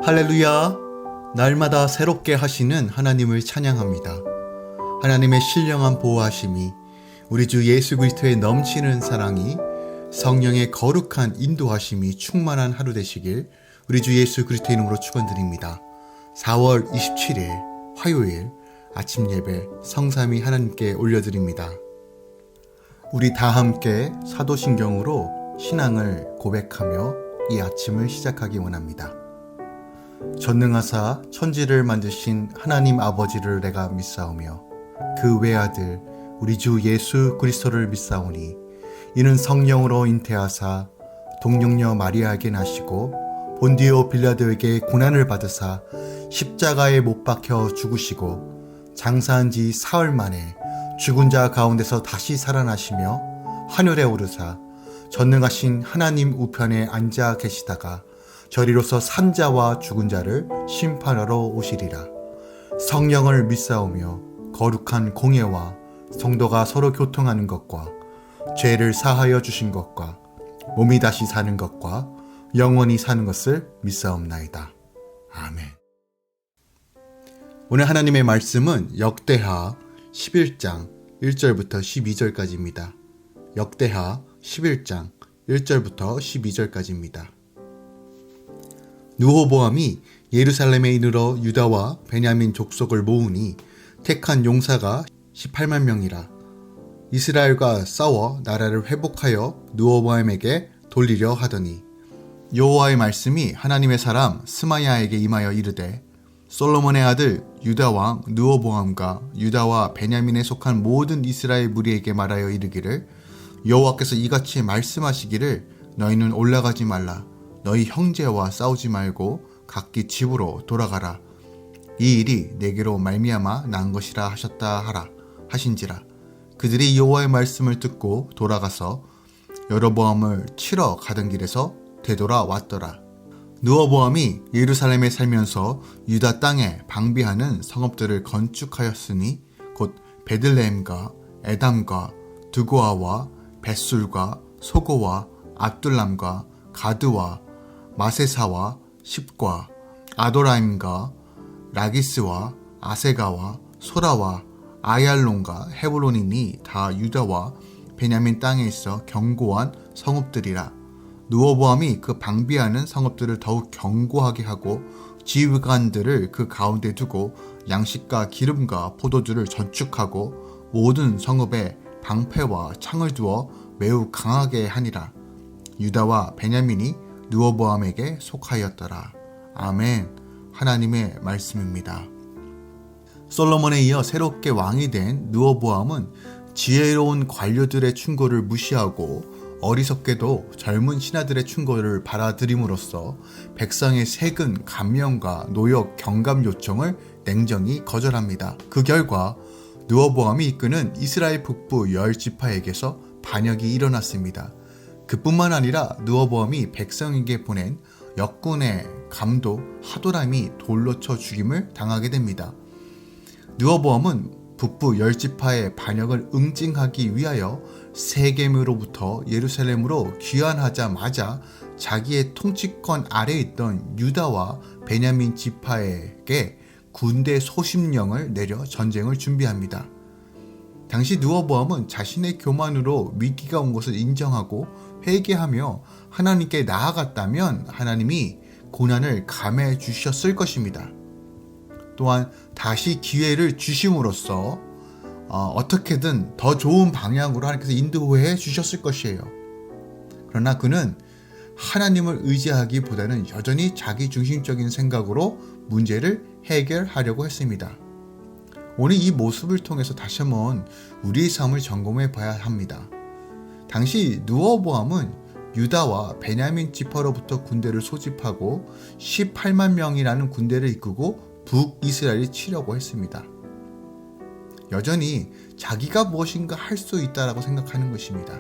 할렐루야! 날마다 새롭게 하시는 하나님을 찬양합니다. 하나님의 신령한 보호하심이, 우리 주 예수 그리스도의 넘치는 사랑이, 성령의 거룩한 인도하심이 충만한 하루 되시길 우리 주 예수 그리스도의 이름으로 축원드립니다. 4월 27일 화요일 아침 예배 성삼위 하나님께 올려드립니다. 우리 다 함께 사도신경으로 신앙을 고백하며 이 아침을 시작하기 원합니다. 전능하사 천지를 만드신 하나님 아버지를 내가 믿사오며 그 외아들 우리 주 예수 그리스도를 믿사오니 이는 성령으로 잉태하사 동령녀 마리아에게 나시고 본디오 빌라도에게 고난을 받으사 십자가에 못 박혀 죽으시고 장사한 지 사흘 만에 죽은 자 가운데서 다시 살아나시며 하늘에 오르사 전능하신 하나님 우편에 앉아 계시다가 저리로서 산자와 죽은 자를 심판하러 오시리라. 성령을 믿사오며 거룩한 공예와 성도가 서로 교통하는 것과 죄를 사하여 주신 것과 몸이 다시 사는 것과 영원히 사는 것을 믿사옵나이다. 아멘. 오늘 하나님의 말씀은 역대하 11장 1절부터 12절까지입니다. 역대하 11장 1절부터 12절까지입니다. 르호보암이 예루살렘에 이르러 유다와 베냐민 족속을 모으니 택한 용사가 18만 명이라. 이스라엘과 싸워 나라를 회복하여 르호보암에게 돌리려 하더니 여호와의 말씀이 하나님의 사람 스마야에게 임하여 이르되 솔로몬의 아들 유다 왕 르호보암과 유다와 베냐민에 속한 모든 이스라엘 무리에게 말하여 이르기를 여호와께서 이같이 말씀하시기를 너희는 올라가지 말라. 너희 형제와 싸우지 말고 각기 집으로 돌아가라. 이 일이 내게로 말미암아 난 것이라 하셨다 하라 하신지라. 그들이 여호와의 말씀을 듣고 돌아가서 여로보암을 치러 가던 길에서 되돌아왔더라. 르호보암이 예루살렘에 살면서 유다 땅에 방비하는 성읍들을 건축하였으니 곧 베들레헴과 에담과 두고아와 벳술과 소고와 압둘람과 가드와 마세사와 십과 아도라임과 라기스와 아세가와 소라와 아얄론과 헤브론이니 다 유다와 베냐민 땅에 있어 견고한 성읍들이라. 르호보암이 그 방비하는 성읍들을 더욱 견고하게 하고 지휘관들을 그 가운데 두고 양식과 기름과 포도주를 전축하고 모든 성읍에 방패와 창을 두어 매우 강하게 하니라. 유다와 베냐민이 르호보암에게 속하였더라. 아멘. 하나님의 말씀입니다. 솔로몬에 이어 새롭게 왕이 된 르호보암은 지혜로운 관료들의 충고를 무시하고 어리석게도 젊은 신하들의 충고를 받아들임으로써 백성의 세금 감면과 노역 경감 요청을 냉정히 거절합니다. 그 결과 르호보암이 이끄는 이스라엘 북부 10지파에게서 반역이 일어났습니다. 그뿐만 아니라 르호보암이 백성에게 보낸 역군의 감독 하도람이 돌로 쳐 죽임을 당하게 됩니다. 르호보암은 북부 10지파의 반역을 응징하기 위하여 세겜으로부터 예루살렘으로 귀환하자마자 자기의 통치권 아래에 있던 유다와 베냐민 지파에게 군대 소집령을 내려 전쟁을 준비합니다. 당시 르호보암은 자신의 교만으로 위기가 온 것을 인정하고 회개하며 하나님께 나아갔다면 하나님이 고난을 감해 주셨을 것입니다. 또한 다시 기회를 주심으로써 어떻게든 더 좋은 방향으로 하나님께서 인도해 주셨을 것이에요. 그러나 그는 하나님을 의지하기보다는 여전히 자기 중심적인 생각으로 문제를 해결하려고 했습니다. 오늘 이 모습을 통해서 다시 한번 우리의 삶을 점검해 봐야 합니다. 당시 르호보암은 유다와 베냐민 지파로부터 군대를 소집하고 18만 명이라는 군대를 이끌고 북이스라엘을 치려고 했습니다. 여전히 자기가 무엇인가 할 수 있다라고 생각하는 것입니다.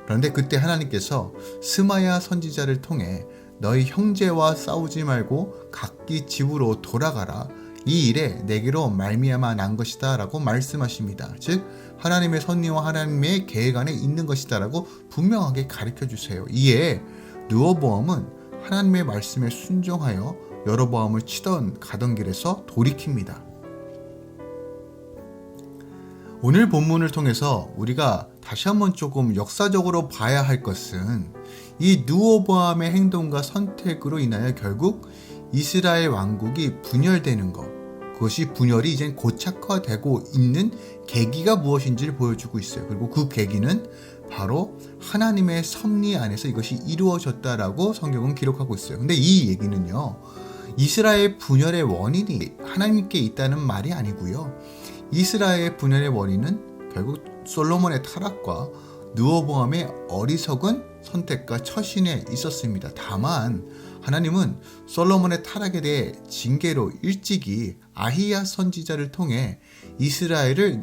그런데 그때 하나님께서 스마야 선지자를 통해 너희 형제와 싸우지 말고 각기 집으로 돌아가라. 이 일에 내게로 말미암아 난 것이다 라고 말씀하십니다. 즉 하나님의 섭리와 하나님의 계획 안에 있는 것이다 라고 분명하게 가르쳐 주세요. 이에 르호보암은 하나님의 말씀에 순종하여 여로보암을 치던 가던 길에서 돌이킵니다. 오늘 본문을 통해서 우리가 다시 한번 조금 역사적으로 봐야 할 것은 이 르호보암의 행동과 선택으로 인하여 결국 이스라엘 왕국이 분열되는 것, 그것이 분열이 이제 고착화되고 있는 계기가 무엇인지를 보여주고 있어요. 그리고 그 계기는 바로 하나님의 섭리 안에서 이것이 이루어졌다라고 성경은 기록하고 있어요. 근데 이 얘기는요, 이스라엘 분열의 원인이 하나님께 있다는 말이 아니고요. 이스라엘 분열의 원인은 결국 솔로몬의 타락과 르호보암의 어리석은 선택과 처신에 있었습니다. 다만 하나님은 솔로몬의 타락에 대해 징계로 일찍이 아히야 선지자를 통해 이스라엘이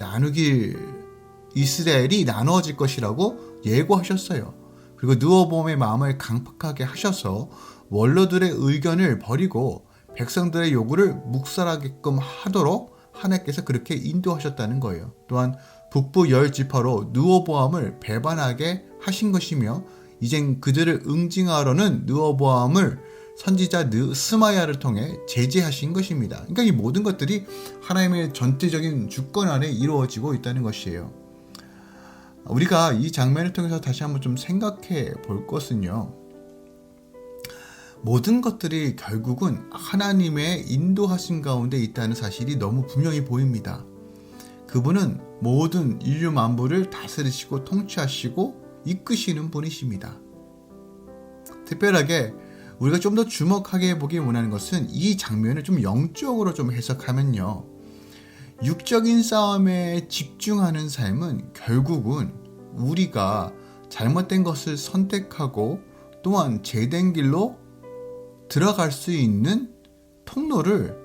나누어질 것이라고 예고하셨어요. 그리고 르호보암의 마음을 강팍하게 하셔서 원로들의 의견을 버리고 백성들의 요구를 묵살하게끔 하도록 하나님께서 그렇게 인도하셨다는 거예요. 또한 북부 10지파로 르호보암을 배반하게 하신 것이며 이젠 그들을 응징하러는 르호보암을 선지자 스마야를 통해 제재하신 것입니다. 그러니까 이 모든 것들이 하나님의 전체적인 주권 안에 이루어지고 있다는 것이에요. 우리가 이 장면을 통해서 다시 한번 좀 생각해 볼 것은요, 모든 것들이 결국은 하나님의 인도하신 가운데 있다는 사실이 너무 분명히 보입니다. 그분은 모든 인류 만물을 다스리시고 통치하시고 이끄시는 분이십니다. 특별하게 우리가 좀 더 주목하게 보기 원하는 것은 이 장면을 좀 영적으로 좀 해석하면요, 육적인 싸움에 집중하는 삶은 결국은 우리가 잘못된 것을 선택하고 또한 제된 길로 들어갈 수 있는 통로를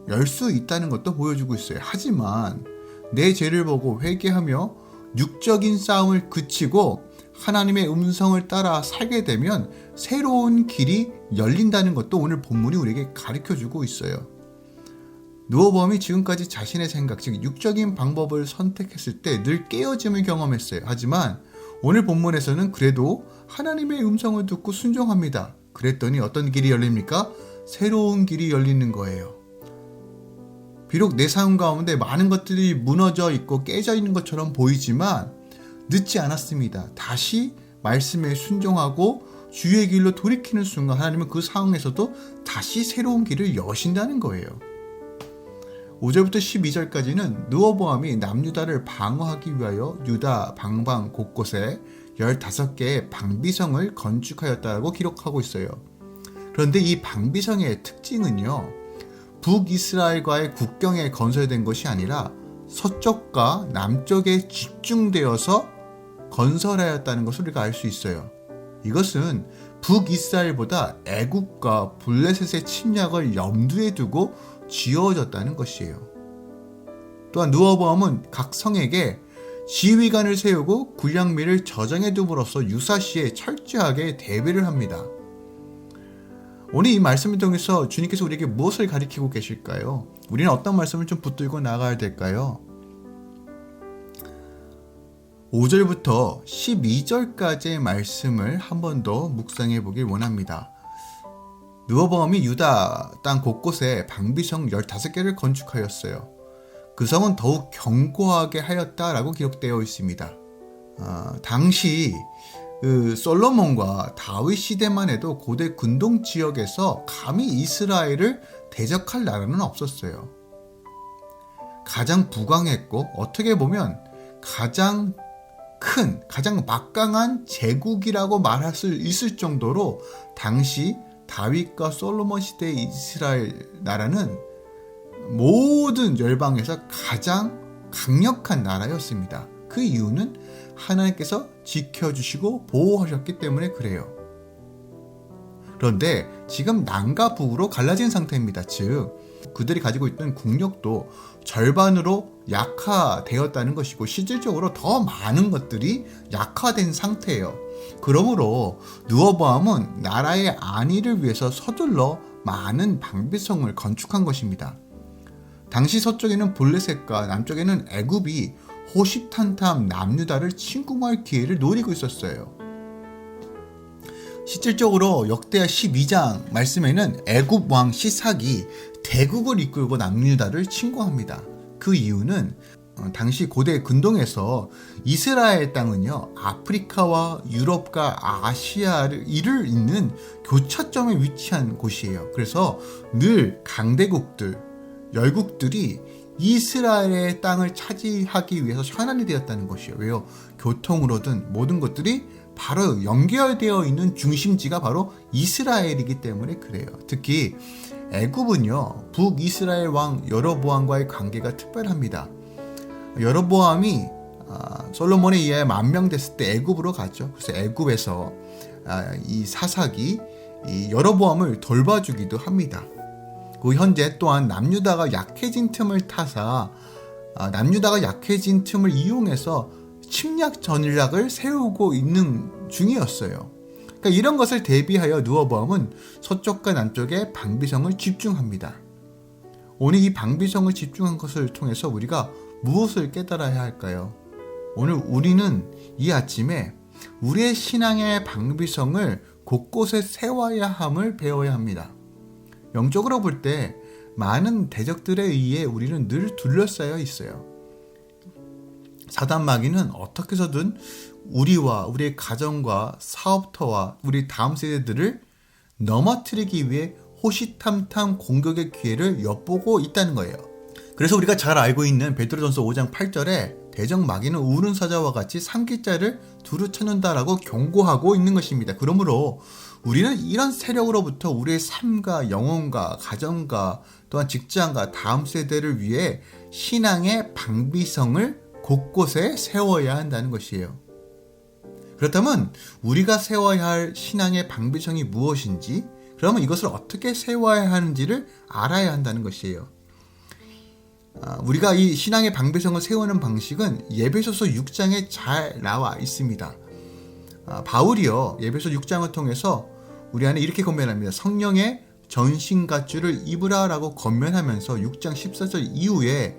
열 수 있다는 것도 보여주고 있어요. 하지만 내 죄를 보고 회개하며 육적인 싸움을 그치고 하나님의 음성을 따라 살게 되면 새로운 길이 열린다는 것도 오늘 본문이 우리에게 가르쳐주고 있어요. 르호보암이 지금까지 자신의 생각, 즉 육적인 방법을 선택했을 때 늘 깨어짐을 경험했어요. 하지만 오늘 본문에서는 그래도 하나님의 음성을 듣고 순종합니다. 그랬더니 어떤 길이 열립니까? 새로운 길이 열리는 거예요. 비록 내 삶 가운데 많은 것들이 무너져 있고 깨져 있는 것처럼 보이지만 늦지 않았습니다. 다시 말씀에 순종하고 주의 길로 돌이키는 순간 하나님은 그 상황에서도 다시 새로운 길을 여신다는 거예요. 5절부터 12절까지는 르호보암이 남유다를 방어하기 위하여 유다 방방 곳곳에 15개의 방비성을 건축하였다고 기록하고 있어요. 그런데 이 방비성의 특징은요, 북이스라엘과의 국경에 건설된 것이 아니라 서쪽과 남쪽에 집중되어서 건설하였다는 것을 우리가 알 수 있어요. 이것은 북이스라엘보다 애굽과 블레셋의 침략을 염두에 두고 지어졌다는 것이에요. 또한 르호보암은 각 성에게 지휘관을 세우고 군량미를 저장해 둠으로써 유사시에 철저하게 대비를 합니다. 오늘 이 말씀을 통해서 주님께서 우리에게 무엇을 가르치고 계실까요? 우리는 어떤 말씀을 좀 붙들고 나가야 될까요? 5절부터 12절까지의 말씀을 한 번 더 묵상해 보길 원합니다. 르호보암이 유다 땅 곳곳에 방비성 15개를 건축하였어요. 그 성은 더욱 견고하게 하였다라고 기록되어 있습니다. 당시 솔로몬과 다윗 시대만 해도 고대 근동 지역에서 감히 이스라엘을 대적할 나라는 없었어요. 가장 부강했고 어떻게 보면 가장 큰, 가장 막강한 제국이라고 말할 수 있을 정도로 당시 다윗과 솔로몬 시대의 이스라엘 나라는 모든 열방에서 가장 강력한 나라였습니다. 그 이유는 하나님께서 지켜주시고 보호하셨기 때문에 그래요. 그런데 지금 남과 북으로 갈라진 상태입니다. 즉 그들이 가지고 있던 국력도 절반으로 약화되었다는 것이고 실질적으로 더 많은 것들이 약화된 상태예요. 그러므로 르호보암은 나라의 안위를 위해서 서둘러 많은 방비성을 건축한 것입니다. 당시 서쪽에는 블레셋과 남쪽에는 애굽이 호시탄탐 남유다를 침공할 기회를 노리고 있었어요. 실질적으로 역대하 12장 말씀에는 애굽 왕 시삭이 대국을 이끌고 남유다를 침공합니다. 그 이유는 당시 고대 근동에서 이스라엘 땅은요, 아프리카와 유럽과 아시아를 잇는 교차점에 위치한 곳이에요. 그래서 늘 강대국들, 열국들이 이스라엘의 땅을 차지하기 위해서 현안이 되었다는 것이에요. 왜요? 교통으로든 모든 것들이 바로 연결되어 있는 중심지가 바로 이스라엘이기 때문에 그래요. 특히 애굽은요, 북이스라엘 왕 여로보암과의 관계가 특별합니다. 여로보암이 솔로몬에 의해 만명됐을 때 애굽으로 갔죠. 그래서 애굽에서 이 사삭이 이 여로보암을 돌봐주기도 합니다. 그 현재 또한 남유다가 약해진 틈을 타사 남유다가 약해진 틈을 이용해서 침략 전략을 세우고 있는 중이었어요. 그러니까 이런 것을 대비하여 르호보암은 서쪽과 남쪽에 방비성을 집중합니다. 오늘 이 방비성을 집중한 것을 통해서 우리가 무엇을 깨달아야 할까요? 오늘 우리는 이 아침에 우리의 신앙의 방비성을 곳곳에 세워야 함을 배워야 합니다. 영적으로 볼 때 많은 대적들에 의해 우리는 늘 둘러싸여 있어요. 사단 마귀는 어떻게 해서든 우리와 우리의 가정과 사업터와 우리 다음 세대들을 넘어뜨리기 위해 호시탐탐 공격의 기회를 엿보고 있다는 거예요. 그래서 우리가 잘 알고 있는 베드로전서 5장 8절에 대적 마귀는 우는 사자와 같이 삼킬자를 두루 찾는다라고 경고하고 있는 것입니다. 그러므로 우리는 이런 세력으로부터 우리의 삶과 영혼과 가정과 또한 직장과 다음 세대를 위해 신앙의 방비성을 곳곳에 세워야 한다는 것이에요. 그렇다면 우리가 세워야 할 신앙의 방비성이 무엇인지, 그러면 이것을 어떻게 세워야 하는지를 알아야 한다는 것이에요. 우리가 이 신앙의 방비성을 세우는 방식은 예배소서 6장에 잘 나와 있습니다. 바울이요, 예배소 6장을 통해서 우리 안에 이렇게 권면합니다. 성령의 전신갑주를 입으라라고 권면하면서 6장 14절 이후에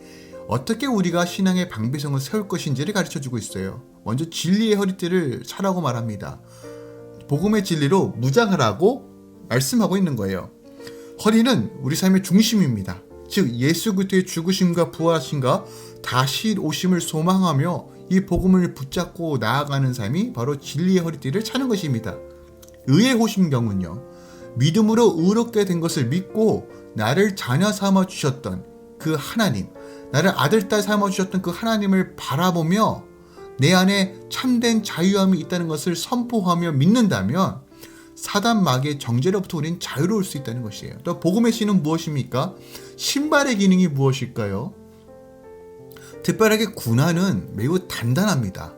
어떻게 우리가 신앙의 방비성을 세울 것인지를 가르쳐주고 있어요. 먼저 진리의 허리띠를 차라고 말합니다. 복음의 진리로 무장하라고 말씀하고 있는 거예요. 허리는 우리 삶의 중심입니다. 즉 예수 그리스도의 죽으심과 부활하심과 다시 오심을 소망하며 이 복음을 붙잡고 나아가는 삶이 바로 진리의 허리띠를 차는 것입니다. 의의 호심경은요, 믿음으로 의롭게 된 것을 믿고 나를 자녀 삼아 주셨던 그 하나님, 나를 아들 딸 삼아 주셨던 그 하나님을 바라보며 내 안에 참된 자유함이 있다는 것을 선포하며 믿는다면 사단 마귀의 정죄로부터 우리는 자유로울 수 있다는 것이에요. 또 복음의 신은 무엇입니까? 신발의 기능이 무엇일까요? 특별하게 군화는 매우 단단합니다.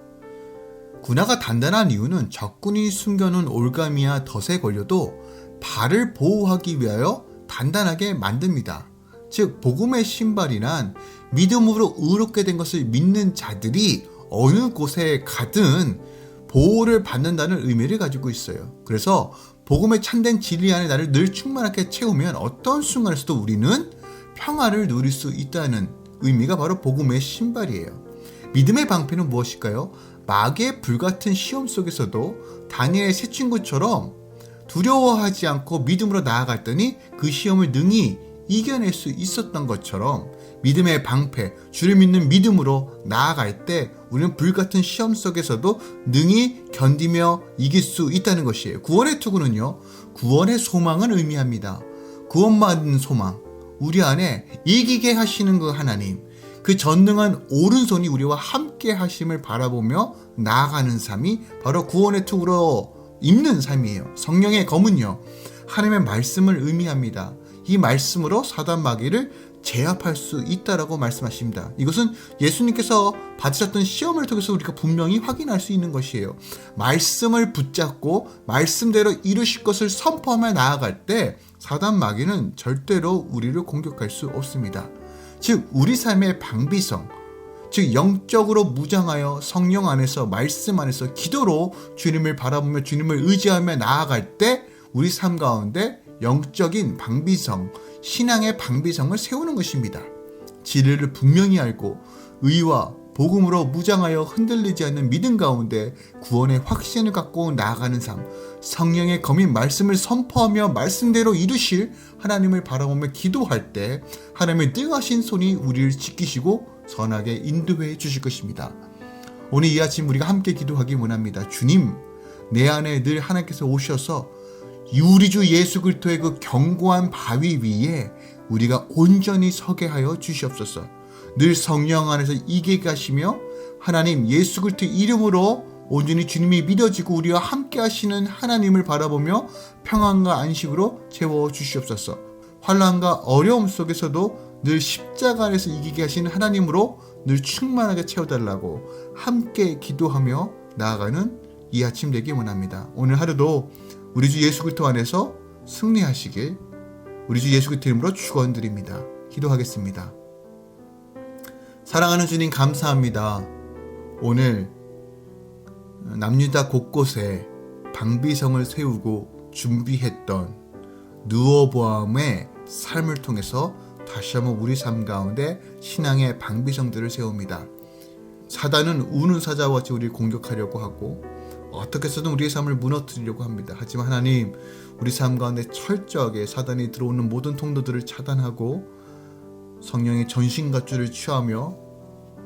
군화가 단단한 이유는 적군이 숨겨놓은 올가미와 덫에 걸려도 발을 보호하기 위하여 단단하게 만듭니다. 즉 복음의 신발이란 믿음으로 의롭게 된 것을 믿는 자들이 어느 곳에 가든 보호를 받는다는 의미를 가지고 있어요. 그래서 복음의 참된 진리 안에 나를 늘 충만하게 채우면 어떤 순간에서도 우리는 평화를 누릴 수 있다는 의미가 바로 복음의 신발이에요. 믿음의 방패는 무엇일까요? 마귀의 불같은 시험 속에서도 다니엘의 세 친구처럼 두려워하지 않고 믿음으로 나아갔더니 그 시험을 능히 이겨낼 수 있었던 것처럼 믿음의 방패, 주를 믿는 믿음으로 나아갈 때 우리는 불같은 시험 속에서도 능히 견디며 이길 수 있다는 것이에요. 구원의 투구는요, 구원의 소망을 의미합니다. 구원받은 소망, 우리 안에 이기게 하시는 그 하나님, 그 전능한 오른손이 우리와 함께 하심을 바라보며 나아가는 삶이 바로 구원의 투구로 입는 삶이에요. 성령의 검은요, 하나님의 말씀을 의미합니다. 이 말씀으로 사단 마귀를 제압할 수 있다라고 말씀하십니다. 이것은 예수님께서 받으셨던 시험을 통해서 우리가 분명히 확인할 수 있는 것이에요. 말씀을 붙잡고 말씀대로 이루실 것을 선포하며 나아갈 때 사단 마귀는 절대로 우리를 공격할 수 없습니다. 즉 우리 삶의 방비성, 즉 영적으로 무장하여 성령 안에서 말씀 안에서 기도로 주님을 바라보며 주님을 의지하며 나아갈 때 우리 삶 가운데 영적인 방비성, 신앙의 방비성을 세우는 것입니다. 진리를 분명히 알고 의와 복음으로 무장하여 흔들리지 않는 믿음 가운데 구원의 확신을 갖고 나아가는 삶, 성령의 검인 말씀을 선포하며 말씀대로 이루실 하나님을 바라보며 기도할 때 하나님의 능하신 손이 우리를 지키시고 선하게 인도해 주실 것입니다. 오늘 이 아침 우리가 함께 기도하기 원합니다. 주님, 내 안에 늘 하나님께서 오셔서 우리 주 예수 그리스도의 그 견고한 바위 위에 우리가 온전히 서게 하여 주시옵소서. 늘 성령 안에서 이게 가시며 하나님 예수 그리스도의 이름으로 온전히 주님이 믿어지고 우리와 함께 하시는 하나님을 바라보며 평안과 안식으로 채워 주시옵소서. 환난과 어려움 속에서도 늘 십자가 안에서 이기게 하시는 하나님으로 늘 충만하게 채워달라고 함께 기도하며 나아가는 이 아침 되기 원합니다. 오늘 하루도 우리 주 예수 그리스도 안에서 승리하시길 우리 주 예수 그리스도 이름으로 축원드립니다. 기도하겠습니다. 사랑하는 주님 감사합니다. 오늘 남유다 곳곳에 방비성을 세우고 준비했던 느호보암의 삶을 통해서 다시 한번 우리 삶 가운데 신앙의 방비성들을 세웁니다. 사단은 우는 사자와 같이 우리를 공격하려고 하고 어떻게 해서든 우리의 삶을 무너뜨리려고 합니다. 하지만 하나님, 우리 삶 가운데 철저하게 사단이 들어오는 모든 통로들을 차단하고 성령의 전신갑주를 취하며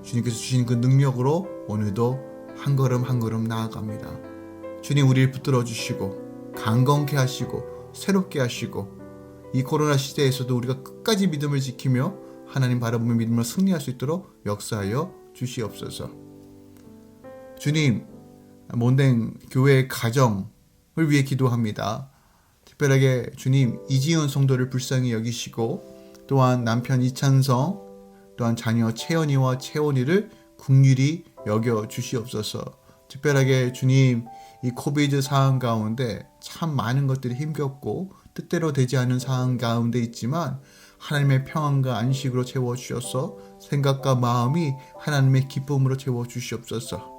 주님께서 주신 그 능력으로 오늘도 한 걸음 한 걸음 나아갑니다. 주님, 우리를 붙들어 주시고 강건케 하시고 새롭게 하시고 이 코로나 시대에서도 우리가 끝까지 믿음을 지키며 하나님 바라보며 믿음으로 승리할 수 있도록 역사하여 주시옵소서. 주님, 몬댕 교회 가정을 위해 기도합니다. 특별하게 주님, 이지은 성도를 불쌍히 여기시고 또한 남편 이찬성, 또한 자녀 채연이와 채원이를 긍휼히 여겨 주시옵소서. 특별하게 주님, 이 코비드 상황 가운데 참 많은 것들이 힘겹고 뜻대로 되지 않은 상황 가운데 있지만 하나님의 평안과 안식으로 채워주셔서 생각과 마음이 하나님의 기쁨으로 채워주시옵소서.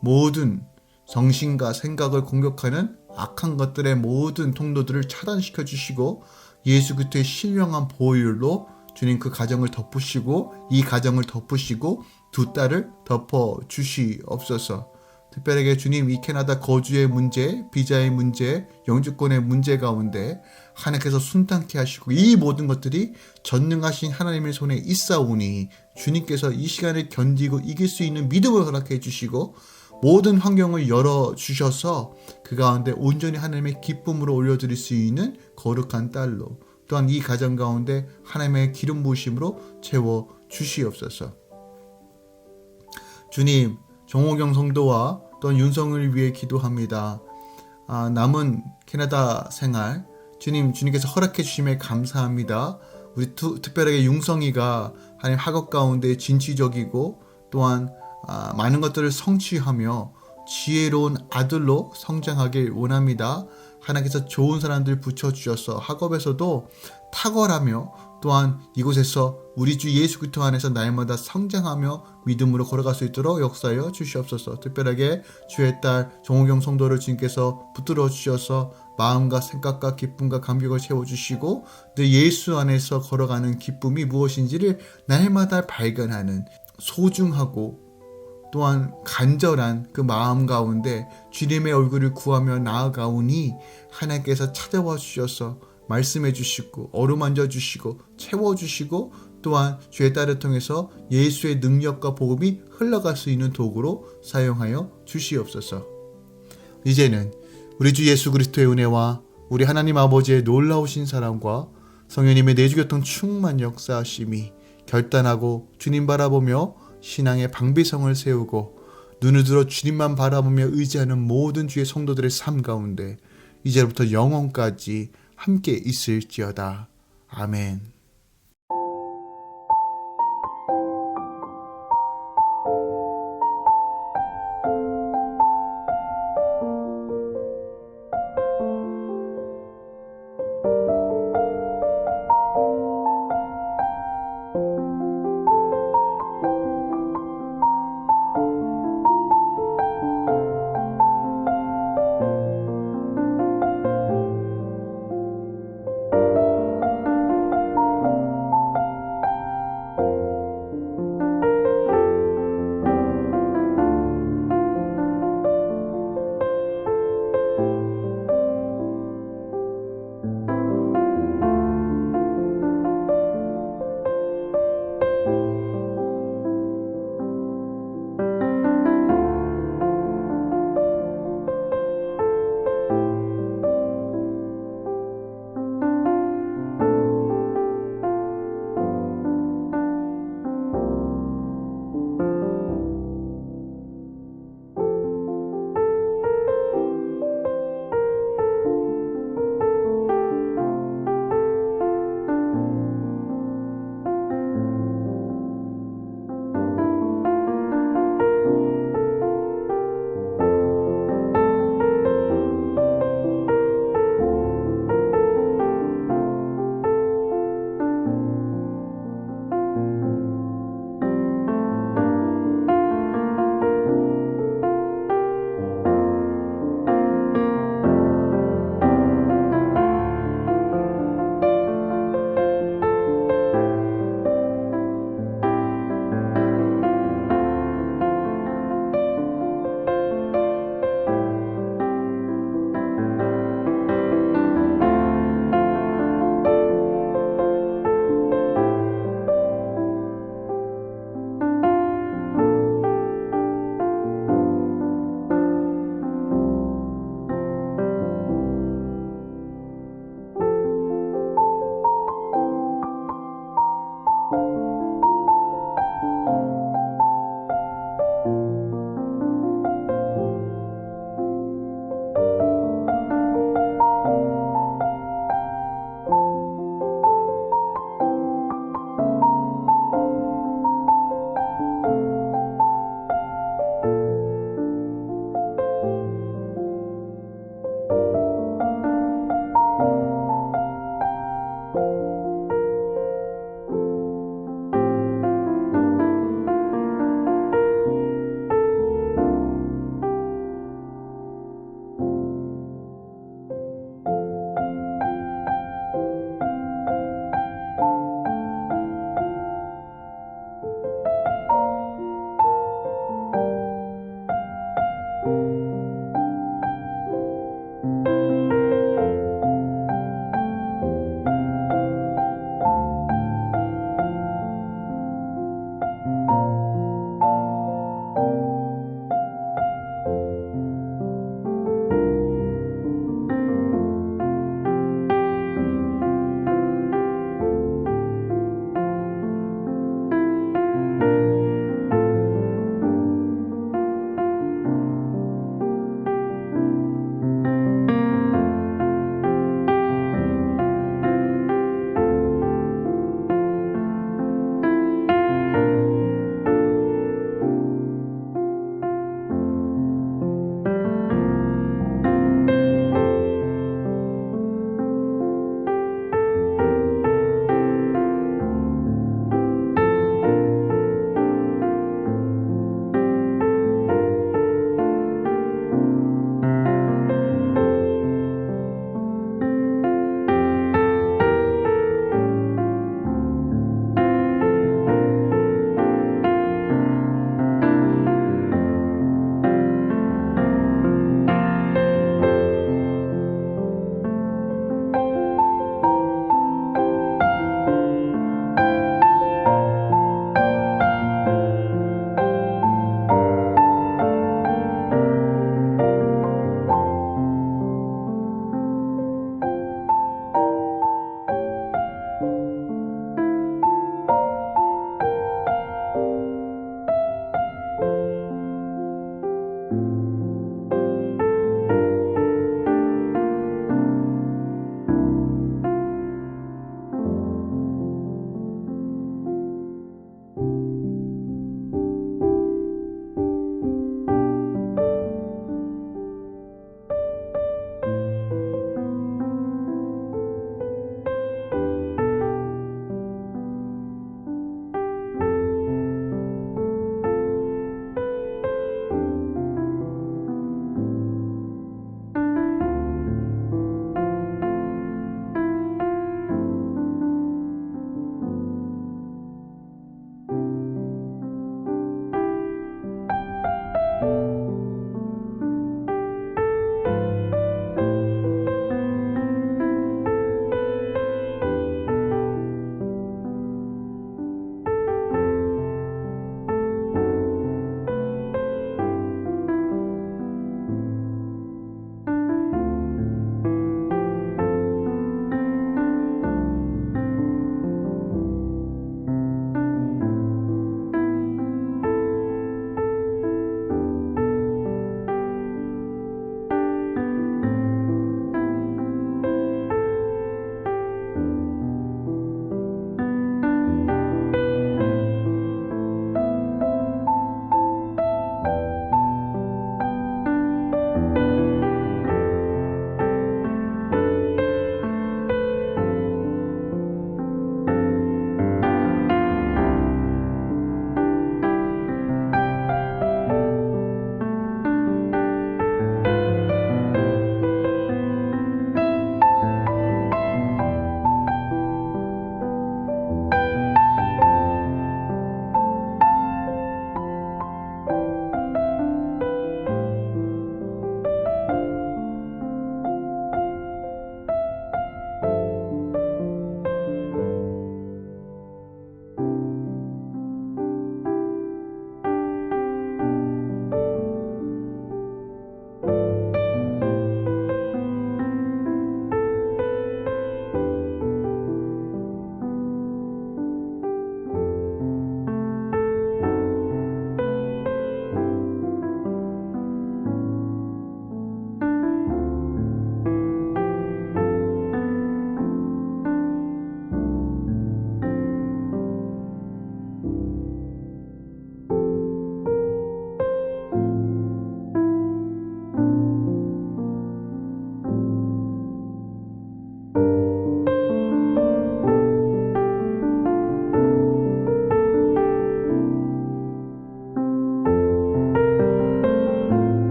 모든 정신과 생각을 공격하는 악한 것들의 모든 통로들을 차단시켜 주시고 예수 그리스도의 신령한 보혈로 주님 그 가정을 덮으시고 이 가정을 덮으시고 두 딸을 덮어 주시옵소서. 특별하게 주님, 이 캐나다 거주의 문제, 비자의 문제, 영주권의 문제 가운데 하나님께서 순탄케 하시고 이 모든 것들이 전능하신 하나님의 손에 있사오니 주님께서 이 시간을 견디고 이길 수 있는 믿음을 허락해 주시고 모든 환경을 열어주셔서 그 가운데 온전히 하나님의 기쁨으로 올려드릴 수 있는 거룩한 딸로 또한 이 가정 가운데 하나님의 기름 부으심으로 채워 주시옵소서. 주님, 정호경 성도와 또한 윤성을 위해 기도합니다. 남은 캐나다 생활 주님께서 허락해 주심에 감사합니다. 우리 특별하게 융성이가 하나님 학업 가운데 진취적이고 또한 많은 것들을 성취하며 지혜로운 아들로 성장하길 원합니다. 하나님께서 좋은 사람들 붙여주셔서 학업에서도 탁월하며 또한 이곳에서 우리 주 예수 그리스도 안에서 날마다 성장하며 믿음으로 걸어갈 수 있도록 역사하여 주시옵소서. 특별하게 주의 딸 정호경 성도를 주님께서 붙들어 주셔서 마음과 생각과 기쁨과 감격을 채워주시고 늘 예수 안에서 걸어가는 기쁨이 무엇인지를 날마다 발견하는 소중하고 또한 간절한 그 마음 가운데 주님의 얼굴을 구하며 나아가오니 하나님께서 찾아와 주셔서 말씀해 주시고 어루만져 주시고 채워주시고 또한 주의 딸을 통해서 예수의 능력과 복음이 흘러갈 수 있는 도구로 사용하여 주시옵소서. 이제는 우리 주 예수 그리스도의 은혜와 우리 하나님 아버지의 놀라우신 사랑과 성령님의 내주교통 충만 역사하심이 결단하고 주님 바라보며 신앙의 방비성을 세우고 눈을 들어 주님만 바라보며 의지하는 모든 주의 성도들의 삶 가운데 이제부터 영원까지 함께 있을지어다. 아멘.